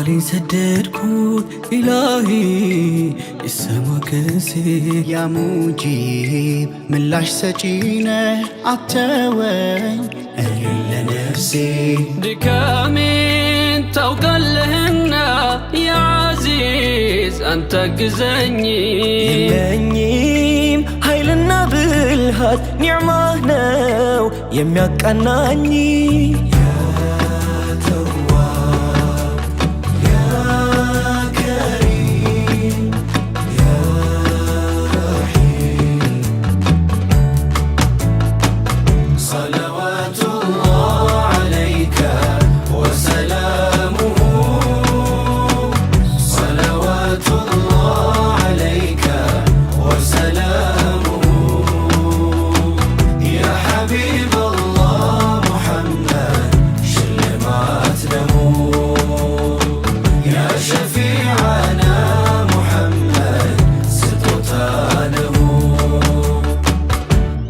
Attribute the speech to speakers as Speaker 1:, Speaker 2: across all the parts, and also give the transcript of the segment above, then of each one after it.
Speaker 1: ቃሌን ሰደድኩት ኢላሂ ይሰማ ከሴ
Speaker 2: ያ ሙጂብ ምላሽ ሰጪነ አተወኝ እኔን ለነፍሴ
Speaker 1: ድካሜን ታውቃለህና ያ ዓዚዝ አንተ ግዘኝ
Speaker 3: የለኝም ኃይልና ብልሃት ኒዕማህ ነው የሚያቃናኝ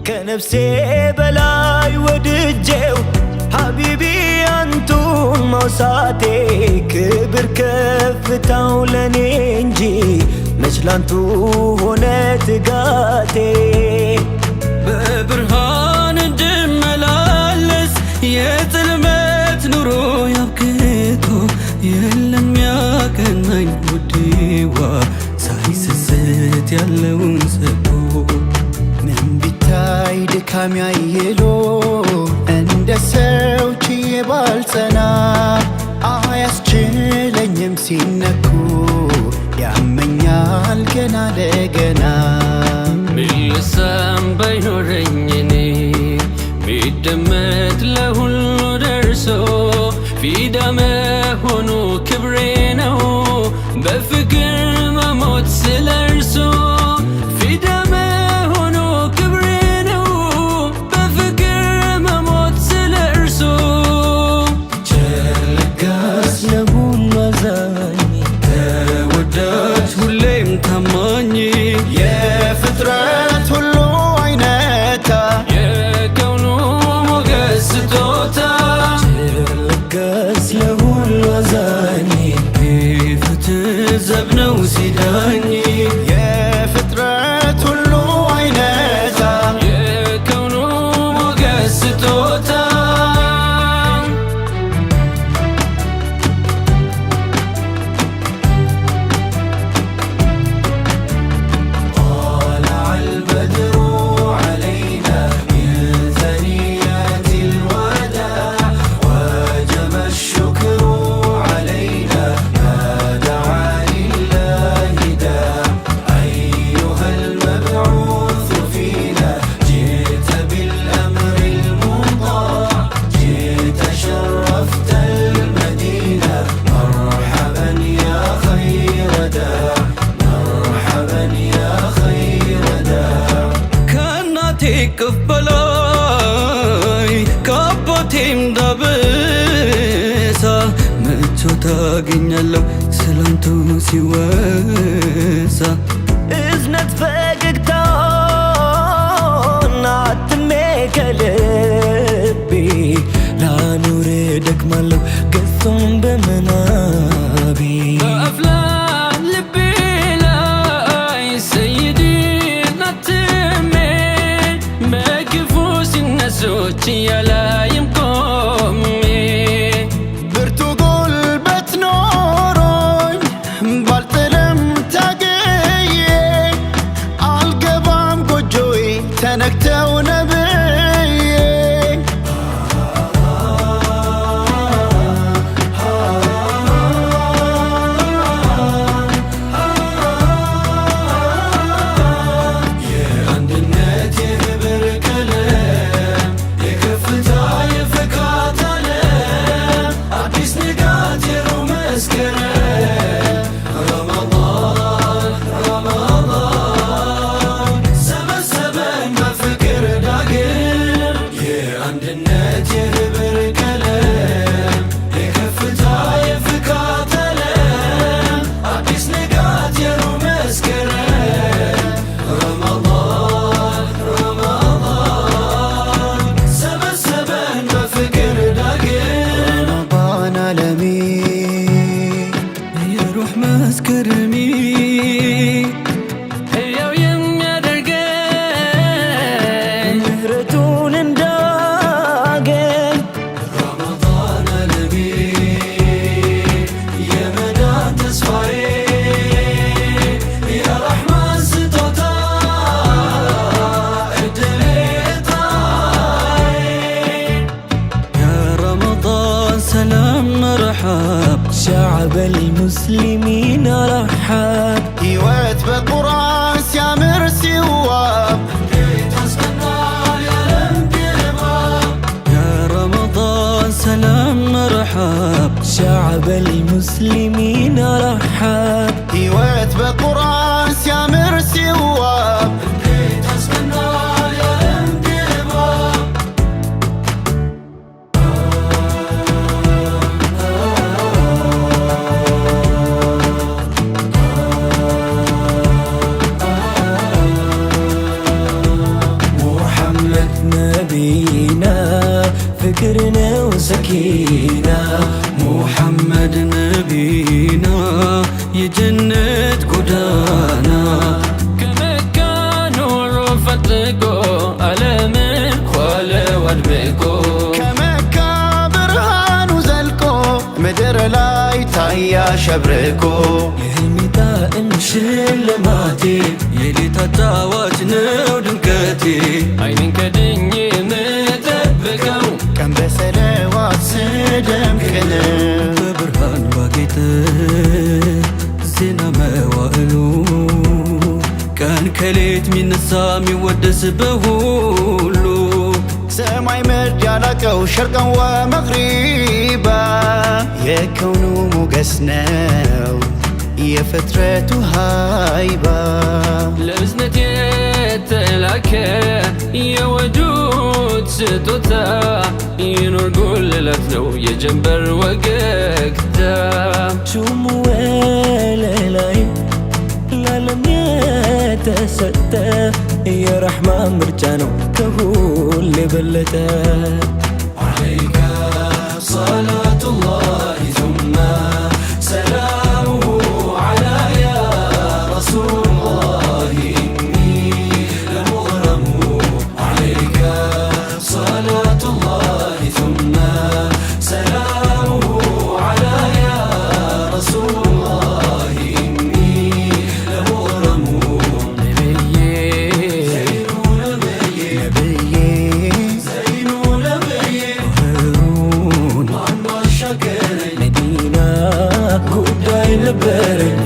Speaker 3: ከነፍሴ በላይ ወድጄው ሐቢቢ አንቱን መውሳቴ ክብር ከፍታው ለኔ እንጂ መች ላንቱ ሆነ ትጋቴ
Speaker 1: በብርሃን እንድመላለስ የጽልመት ኑሮ ያብክቶ የለም ያቀናኝ ውዴዋ ሳይሰስት ያለውን ሰጥቶ
Speaker 2: ምን ቢታይ ድካም ያየሎ እንደ ሰው ችዬ ባልጸና አያስችለኝም ሲነኩ ያመኛል ገና ለገና
Speaker 1: ሚልሳም ባይኖረኝ እኔ ሚደመጥ ለሁሉ ደርሶ ፊዳ መሆኑ ክብሬ ነው በፍቅር መሞት ስለ እርሶ ፊዳ መሆኑ ክብሬ ነው በፍቅር መሞት ስለ እርሶ
Speaker 3: ቸር ለጋስ ለሁሉ አዛኝ
Speaker 1: ተወዳጅ ሁሌም ታማኝ
Speaker 2: የፍጥረት ሁሉ አይነታ
Speaker 1: የከውኑ ሞገስ ስጦታ
Speaker 3: ቸር ለጋስ ለሁሉ አዛኝ
Speaker 1: ፍትህ ዘብ ነው ሲዳኝ
Speaker 2: የፍጥረት ሁሉ አይነታ
Speaker 1: የከውኑ ሞገስ ስጦታ
Speaker 2: طلع البدر علينا من ثنيات الوداع وجب الشكر علينا ما دعا لله داع أيها المبعوث فينا جئت بالأمر المطاع جئت شرفت المدينة مرحبا يا خير داع مرحبا يا خير داع
Speaker 1: ከእናቴ ቅፍ በላይ ከአባቴም ዳብሳ ምቾት አገኛለሁ ስላንቱ ሲወሳ
Speaker 3: እዝነት ፈገግታውን አትሜ ከልቤ ላኑር ደክማለሁ ገጹን በመናቤ
Speaker 1: በአፍላ ልቤ ላይ ሰይዲ ናትሜ በክፉ ሲነሶች ያላይም ቆሜ
Speaker 2: ብርቱ ጉልበት ኖሮኝ ባልጥልም ታግዬ አልገባም ጎጆዬ ተነክተው ነብዬ የአንድነት የህብር ቀለም የከፍታ
Speaker 3: አስገርሚ
Speaker 1: ሕያው የሚያደርገኝ
Speaker 3: ምህረቱን እንዳገኝ
Speaker 2: ረመዳን አለሜ የመዳን ተስፋዬ የረሕማን ስጦታ እድሌ ዕጣዬ
Speaker 3: يا رمضان سلام مرحب شعب المسلمين رحب
Speaker 2: ሕይወት በቁርአን ሲያምር ሲዋብ እንዴት ያስቀናል የዓለም ድባብ
Speaker 3: يا رمضان سلام مرحب شعب المسلمين رحب
Speaker 2: ሕይወት በቁርአን ሲያምር ሲዋብ እንዴት ያስቀናል የዓለም ድባብ
Speaker 3: محمد نبينا فكرنا وسكينة محمد نبينا يجنة قدانا
Speaker 1: ከመካ ኑሮ ፈጥቆ ዓለምን ኳለ ወድብቆ
Speaker 2: ከመካ ብርሃኑ ዘልቆ ምድር ላይ ታያ ሸብርቆ
Speaker 3: የህልሜታ ሽልማቴ የሌታ ጫዋች ነው ድምቀቴ
Speaker 1: አይንን ከድኜ የምጠብቀው
Speaker 2: ቀን በሰለዋት ስደምቅ ነው
Speaker 3: በብርሃን ባጌጠ ዜና መዋዕሉ ቀን ከሌት ሚነሳ ሚወደስ በሁሉ
Speaker 2: ሰማይ ምድር ያላቀው ሸርቀን ወመግሪባ የከውኑ ሞገስ ነው የፍጥረቱ ሃይባ
Speaker 1: ለእዝነት የተላከ የወዱድ ስጦታ ይኑር ጉልላት ነው የጀንበር ወገግታ
Speaker 3: ሹሙ ወለላይ ለዓለም የተሰጠ የረሕማን ምርጫ ነው ከሁሉ የበለጠ
Speaker 2: عليك صلاة الله ثم سلامه على يا رسول الله إني لمغرم عليك صلاة الله ثم سلامه على يا رسول الله إني لمغرم
Speaker 1: ነብዬ
Speaker 2: زين نبي
Speaker 3: هارون
Speaker 2: ما شكرني
Speaker 3: مدينة ጉዳይ ነበረኝ